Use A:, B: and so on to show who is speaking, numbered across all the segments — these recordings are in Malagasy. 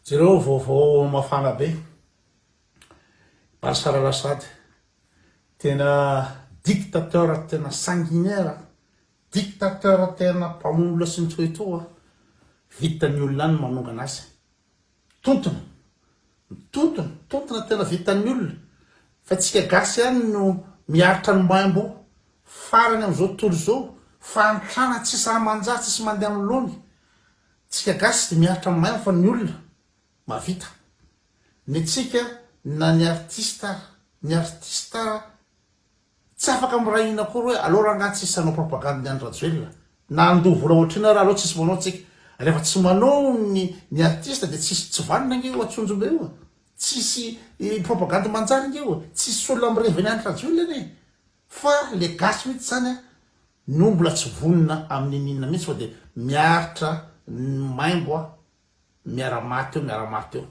A: Jereo vaovao mafana be Bashar al-Assad tena dictateur tena sanguinaire, dictateur tena mpamono sy ny toetoa vitany olona any manongana azy. Tontona tena vitany olona fa tsika gasy ihany no miaritra ny maimbo farany am'izao tontolo izao fa antrana tsy samanjatsy sy mandeha amin'ny lony. Tsika gasy de miaritra ny maimbo fa ny olona mavita. Ny tsika na ny artista tsy afaka mirahina koa hoe alora rangahy tsisy sanao propagande ny Andry Rajoelina na andoha vola ohatrina raha aloha tsisy manao tsika rehefa tsy manao ny artista de tsisy tsy vanina ngeo atsonjombe io, tsisy propagande manjary ngeo, tsisy olona mireveny Andry Rajoelina ne. Fa le gasy mihitsy zany no mbola tsy vonina amin'ny ninona mihitsy fa de miaritra maimbo miaramaty eo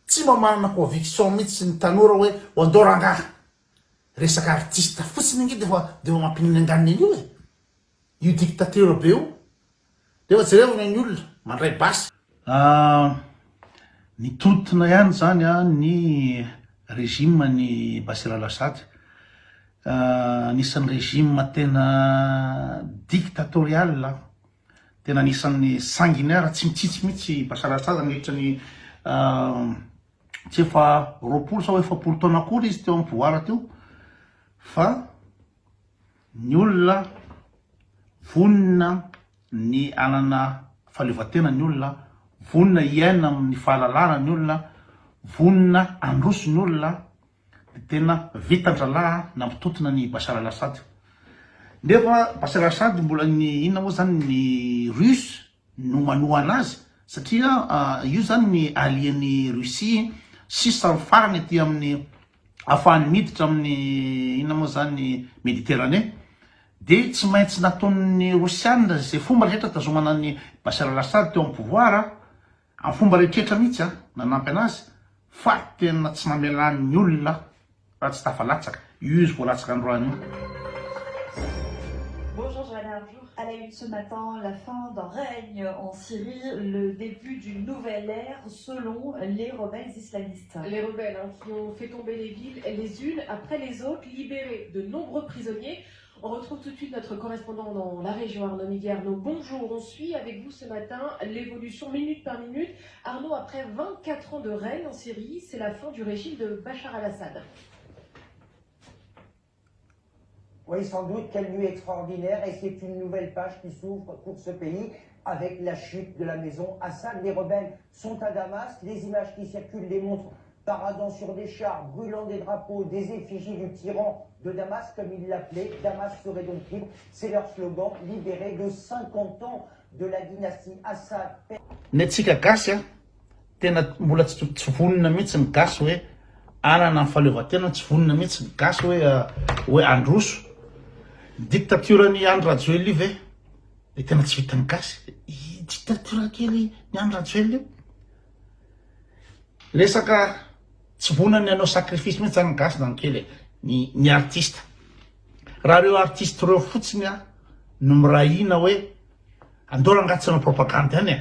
A: tsy mamanana conviction mihitsy ny tanora hoe andao rangahy resaka artiste fotsiny nge de mampininy anganiny io io dictateur be io de jerevana ny olona mandray basy. Ny tontona ihany zany ny régime ny Bashar al-Assad nisan'ny régime tena dictatorial, tena nisan'ny sanguinaire, tsy mitsitsy mihitsy Bashar al-Assad nahitra ny tsy efa roapolo sa efapolo taona akory izy teo amin'ny pouvoir teo, fa ny olona vonina ny anana fahaleovan-tena, ny olona vonina iaina amin'ny fahalalana, ny olona vonina androso ny olona de tena vitan-dralahy nampitontona ny Bashar al-Assad. Nefa Bashar al-Assad mbola ny inona moa zany ny russe no manoa anazy satria io zany ny alien'ny Russie sisa farany aty amin'ny afahany miditra amin'ny inona moa zany Méditerranée, de tsy maintsy nataon'ny Rosianina zay fomba rehetra tazomana ny Bashar al-Assad teo amin'ny pouvoir amin'ny fomba rehetra mihitsy nanampy anazy, fa tena tsy namelan'ny olona raha tsy tafalatsaka io izy voalatsaka androany io.
B: Bonjour Joanna. À la une ce matin, la fin d'un règne en Syrie, le début d'une nouvelle ère selon les rebelles islamistes.
C: Les rebelles qui ont fait tomber les villes les unes après les autres, libéré de nombreux prisonniers. On retrouve tout de suite notre correspondant dans la région, Arnaud Miguerno. Bonjour, on suit avec vous ce matin l'évolution minute par minute. Arnaud, après 24 ans de règne en Syrie, c'est la fin du régime de Bachar al-Assad.
D: Oui, sans doute, quelle nuit extraordinaire, et c'est une nouvelle page qui s'ouvre pour ce pays avec la chute de la maison Assad. Les rebelles sont à Damas, les images qui circulent les montrent paradant sur des chars, brûlant des drapeaux, des effigies du tyran de Damas, comme ils l'appelaient. Damas serait donc libre, c'est leur slogan, libéré de 50 ans de la dynastie Assad.
A: Netsika gasy tena mbola tsy vonina mihitsy ny gasy hoe anana ny fahaleovan-tena, tsy vonina mihitsy ny gasy hoe androso dictature-ny Andry Rajoelina io ve de tena tsy vitany gasy dictature kely ny Andry Rajoelina io. Resaka tsy vonany anao sacrifice mihitsy zany gasy na kely ny artiste. Raha reo artiste reo fotsiny no mirahina hoe andao rangatsy anao propagande any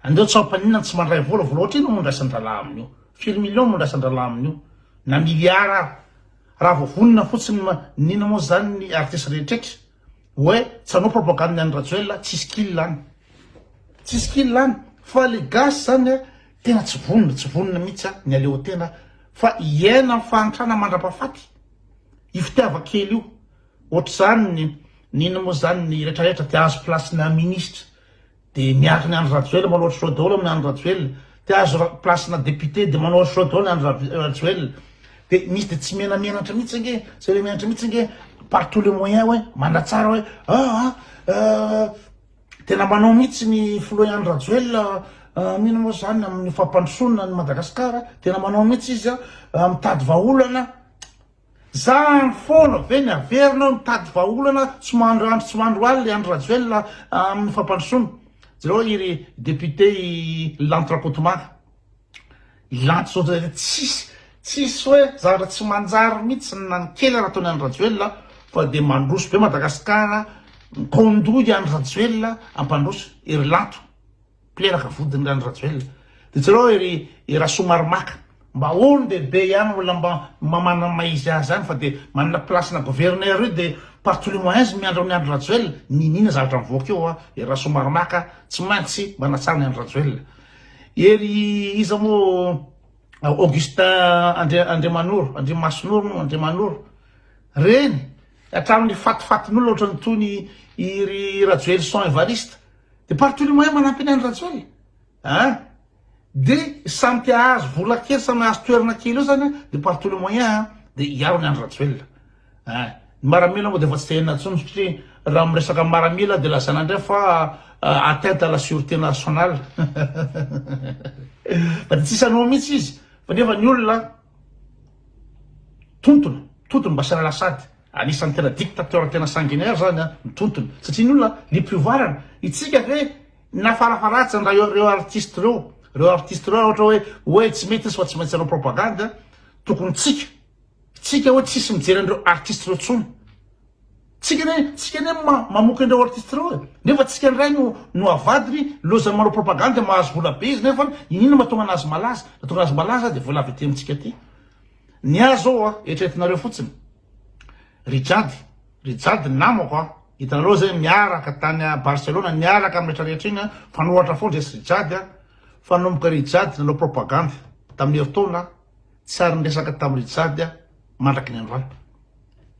A: andao tsy ampaninana tsy mandray vola ohatry ino mondrasan-dralahy amin'io, firy million mondrasan-dralahy amin'io na milliard raha voavonina fotsiny nina moa zany ny artiste rehetrretra hoe tsy anao propagande ny Andry Rajoelina, tsisy kill any fa le gasy zany tena tsy vonina mihitsy ny aleo tena fa iaina amin'ny fahantrana mandra-pahafaty io fitiava-kely io. Ohatra zany nina moa zany ny rehetrarehetra te azo place na ministre de miaraka ny Andry Rajoelina manao ohatra daholo amin'ny Andry Rajoelina, te azo place na député de manao ohatra daholo ny Andry Rajoelina, de misy de tsy menamenatra mihitsy nge tsy le menatra mihitsy nge par tous les moyens hoe mandatsara hoe tena manao mihitsy ny filoha Andry Rajoelina mino moa zany amin'ny fampandrosona ny Madagasikara, tena manao mihitsy izy mitady vahaolana zany foana ve ny averina mitady vahaolana tsy mandro aly Andry Rajoelina amin'ny fampandrosona. Zareo iry député Lantrakotomanga ilantso zao tsisy hoe zavatra tsy manjary mihitsy na ny kely raha ataony Andry Rajoelina fa de mandroso be Madagasikara, kondoy Andry Rajoelina ampandroso ery lanto pleraka vodiny Andry Rajoelina. dia tsareo i raha somary maka mba olo dehibe ihany olona mba mamana maizy azy zany fa dia manana plasena gouverneur io dia par tous les moyens miandro amin'ny andro rajoelona ninina zavatra mivoaka eo i raha somary maka tsy maintsy manatsara ny andro rajoelona ery iza moa Augustin Andriamasonoro reny hatramin'ny fatifatin'olona ohatrany tony iry rajoely son Evariste dia par tous les moyens manampy ny andro rajoelona dia samy tia azo vola kely samy azo toerana kely eo zany dia par tous les moyens dia hiaro ny andro rajoelona ny maramila moa dia efa tsy tehina ntsony satria raha miresaka maramila dia lazana indray fa atteinte à la sûreté nationale fa dia tsisy anao mihitsy izy fa nefa ny olona tontona Bachar al-Assad anisan'ny tena dictateur tena sanguinaire zany ny tontona satria ny olona nipivoarana itsika ve nafarafaratsany raha reo artiste reo ohatra hoe tsy mety izy fa tsy maintsy anao propagande tokony tsika hoe tsisy mijery an'ireo artiste reo tsony tsika ne mamoky an'ireo artiste reo nefa tsika ndray no avadiny lozany manao propagande mahazo vola be izy nefa inona mahatonga anazy malaza dia vola avy aty amintsika ty ny azo ao eritreretinareo fotsiny Rijad namako hitanareo zay miaraka tany Barcelona niaraka amin'ny rehetrarehetra iny fanohatra foana resy Rijad fanomboka Rijad nanao propagande tamin'ny heritaona tsy ary niresaka tamin'ny Rijad mandraky ny androany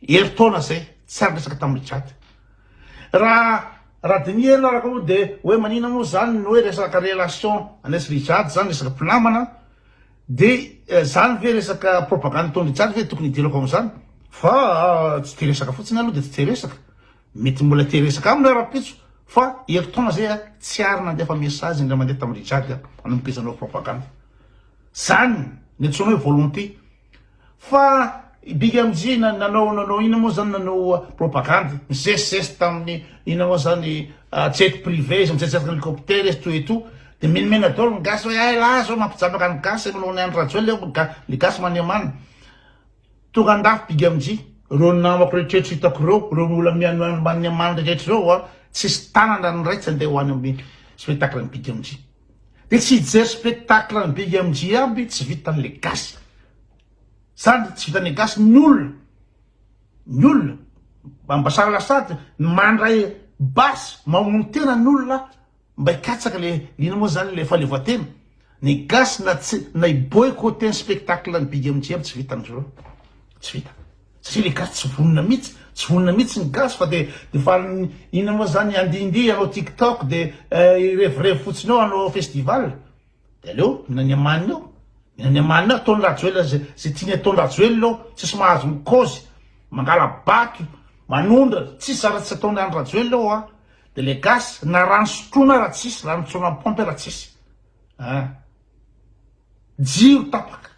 A: heritaona zay tsy ary niresaka tamin'ny Rijad raha dini anaraka io dia hoe manina moa zany no hoe resaka relation anesy Rijad zany resaka mpinamana dia zany ve resaka propagande taon'ny Rijad ve tokony hidirako amin'izany fa tsy teresaka fotsiny aloha dia tsy teresaka mety mbola teresaka aminy ara-pitso fa heritaona zay tsy ary nandefa message indray mandeha tamin'ny Rijad anomboka izy anao propagande zany ny antsoina hoe volonté fa biga amizay nanao ina moa zany nanao propagande misesisesy tamin'ny ina moa zany jet privé izy mijery hélicoptère izy to et tout dia menimena daholo ny gasy hoe lahy zao mampijabaka ny gasy manao ny andro rajoely le gasy manemana tonga andafy biga amizay reo namako rehetrarehetra hitako reo olona manemana rehetrarehetra reo tsisy tanana ny raitsy andeha hoany amin'ny spectacle ny biga amizay dia tsy hijery spectacle ny biga amizay aby tsy vitan'le gasy zany tsy vitan'le gasy ny olona Bachar al-Assad mandray basy mamono tena ny olona mba hikatsaka le ina moa zany le faleovatena ny gasy na hiboycotté ny spectacle ny biga amizay aby tsy vitan'izy reo tsy vita satria le gasy tsy vonona mihitsy ny gasy fa dia fa ina moa zany andindia anao TikTok dia irevirevy fotsiny eo anao festival dia aleo minany amanina eo ataony rajoelona zay tiany ataony rajoelona eo tsisy mahazo mikozy mangala baky manondra tsisy zara-tsy ataony andro rajoelona eo dia le gasy na rano sotroina raha tsisy rano tsona pompe raha tsisy jiro tapaka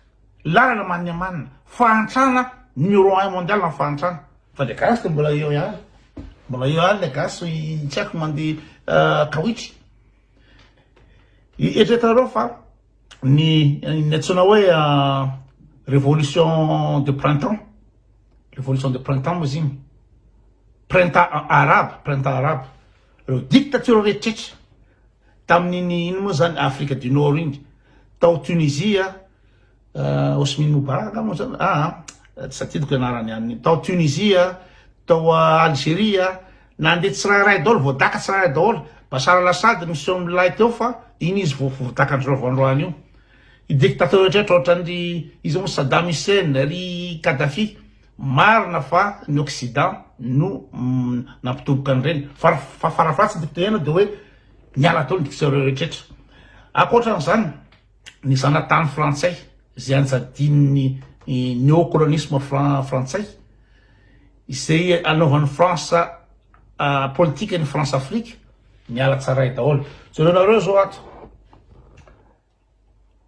A: lalana maniny amanina fahantrana numéro 1 mondial na fahantrana fa le gasy dia mbola eo ihany le gasy tsy haiko mandeha kawitry eritreretanareo fa ny antsoina hoe révolution de printemps moa ziny printemps arabe reo dictature rehetrarehetra tamin'iny ino moa zany Afrique du Nord iny tao Tunisia Hosni Moubarak moa zany tsy tadidiko anarany any tao Tunisia tao Algéria nandeha tsy raharay daholo voadaka tsy raharay daholo Bachar al-Assad misy eo amin'ny lay teo fa iny izy voadakandreo voandroany io i dictateur rehetrarehetra ohatran'ny izy moa Saddam Hussein ry Kadhafi marina fa ny Occident no nampitoboka an'ireny fa farafaratsy dictateur dia hoe miala tao ny dictateur rehetrarehetra akoatran'izany ny zanatany frantsay zay anjadin'ny néocolonisme frantsay izay anaovan'ny France politique ny France Afrique miala tsaray daholo jerenareo zao ato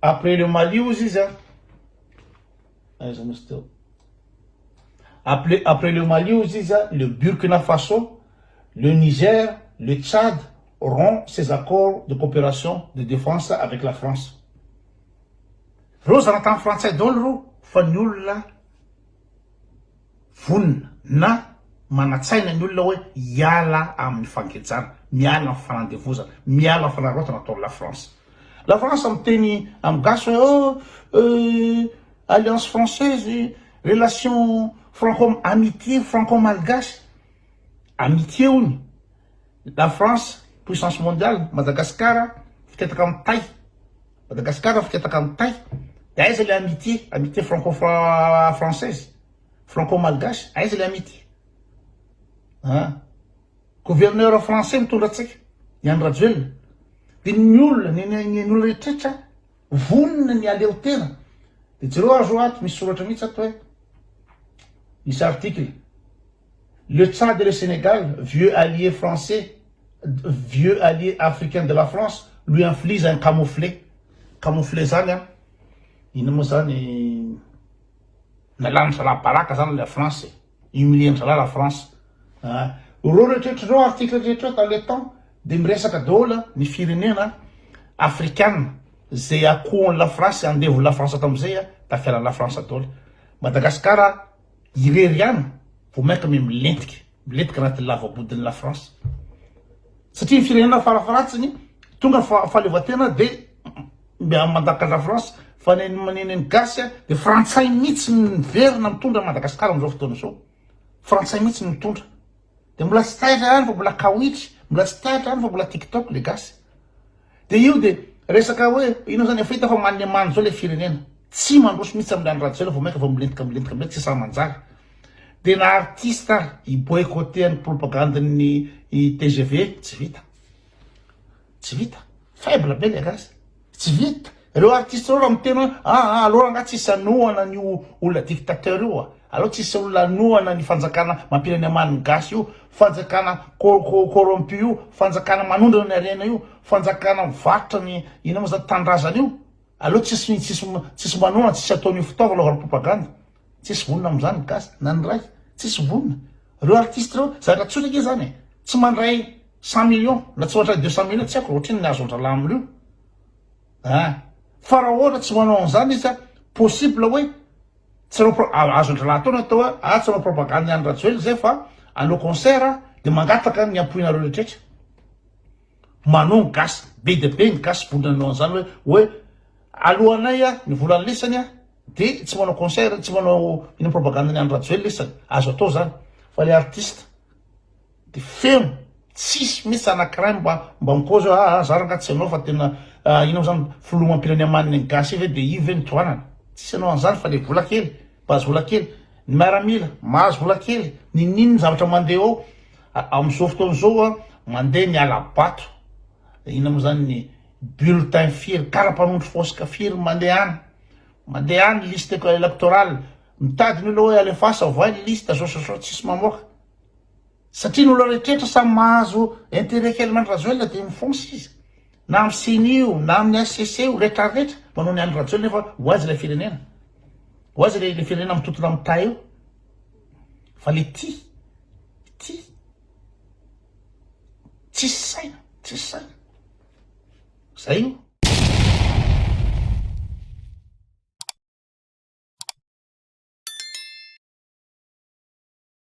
A: après le Mali ozy izy après le Mali ozy izy le Burkina Faso, le Niger, le Tchad rompt ses accords de coopération de défense avec la France. Reo zanatany frantsay daholo reo fa ny olona vonina na manatsaina ny olona hoe hiala amin'ny fankajana, miala amin'ny fanandevozana, miala amin'ny fanarotana ataon'ny la France. La France miteny amin'ny gasy hoe alliance française, relation amitié franco-malgache. Amitié hony. La France, puissance mondiale, Madagascar, fitretaka amin'ny tay. Madagascar fitretaka amin'ny tay. De aiza le amitié franco-française, franco-malgache, aiza le amitié. Gouverneur français mitondra antsika, Ian Rajoelina. De ny olona, ny olona rehetrarehetra vonona ny aleo tena. De jereo azo ato misy soratra mihitsy ato hoe misy article. Le Tchad et le Sénégal, vieux alliés français, vieux alliés africains de la France, lui inflige un camouflet. Camouflet zany a, ino moa zany nalanitra labaraka zany la France, humiliendre la France. Reo rehetrarehetra reo article rehetra dans le temps de miresaka daholo ny firenena africaine zay akohon'ny la France andevon'ny la France tam'izay tafialan'ny la France daholo. Madagascar irery ihany vao mainka milentika anatin'ny lavabodin'ny la France. Satria ny firenena farafaratsiny tonga fahaleovan-tena de mandaka la France fa maneneny gasy de frantsay mihitsy miverina mitondra Madagascar am'izao fotoana zao. Frantsay mihitsy mitondra. De mbola tsy taitra ihany fa mbola kawitry, mbola tsy taitra ihany fa mbola TikTok le gasy. De io de resaka hoe ino zany efa hita fa maninemany zao le firenena. Tsy mandroso mihitsy amin'ny andro ratsy vao mainka vao milentika tsy sa manjary. De na artiste i boycotté ny propagandin'ny TGV tsy vita. Tsy vita. Faible be le gasy. Tsy vita. Reo artiste reo raha miteny alors anga tsisy anohana ny olona dictateur io alors tsisy olona anohana ny fanjakana mampirany aman'ny gasy io, fanjakana corrompu io, fanjakana manondra ny arena io, fanjakana mivarotra ny ino moa zany tandrazana io. Alors tsisy manohana, tsisy ataon'io fitaovana anaovana propagande. Tsisy vonona am'izany gasy, na ny ray, tsisy vonona. Reo artiste reo zavatra tsotraka zany tsy mandray 100 millions, na tsy ohatra 200 millions, tsy haiko ohatriny ny azo andrala am'io. Fa raha ohatra tsy manao an'izany izy possible hoe tsy azo andrala ataony atao hoe tsy manao propagande ny Ian Rajoelina zay fa anao concert de mangataka ny ampoinareo rehetraretra. Manao ny gasy, be de be ny gasy vononanao an'izany hoe alohanay ny volany lesany de tsy manao concert, tsy manao ino propagande ny Ian Rajoelina lesany. Azo atao zany. Fa le artiste de feno tsisy mihitsy anankiray mba mikozy zaranga tsy anao fa tena ino zany filomam-pirany amaniny gasy ve de io ve ny toanana. Tsisy anao an'izany fa le vola kely, mahazo vola kely, ny miaramila mahazo vola kely, ninino ny zavatra mandeha ao am'izao fotoana zao mandeha ny alabato. Ino moa zany ny bulletin firy, kara-panondro fosika firy mandeha any liste électorale, mitady ny olo hoe alefasa voa ny liste zao tsisy mamoaka. Satria ny olo rehetrarehetra samy mahazo intérêt kely Ian Rajoelina de mifonsa izy. Na amin'ny CNU, na amin'ny SCC io rehetrarehetra manao ny Ian Rajoelina fa ho azy le firenena. Ho azy le firenena mitotona amin'ny tay io. Fa le tsisy saina. Zay io.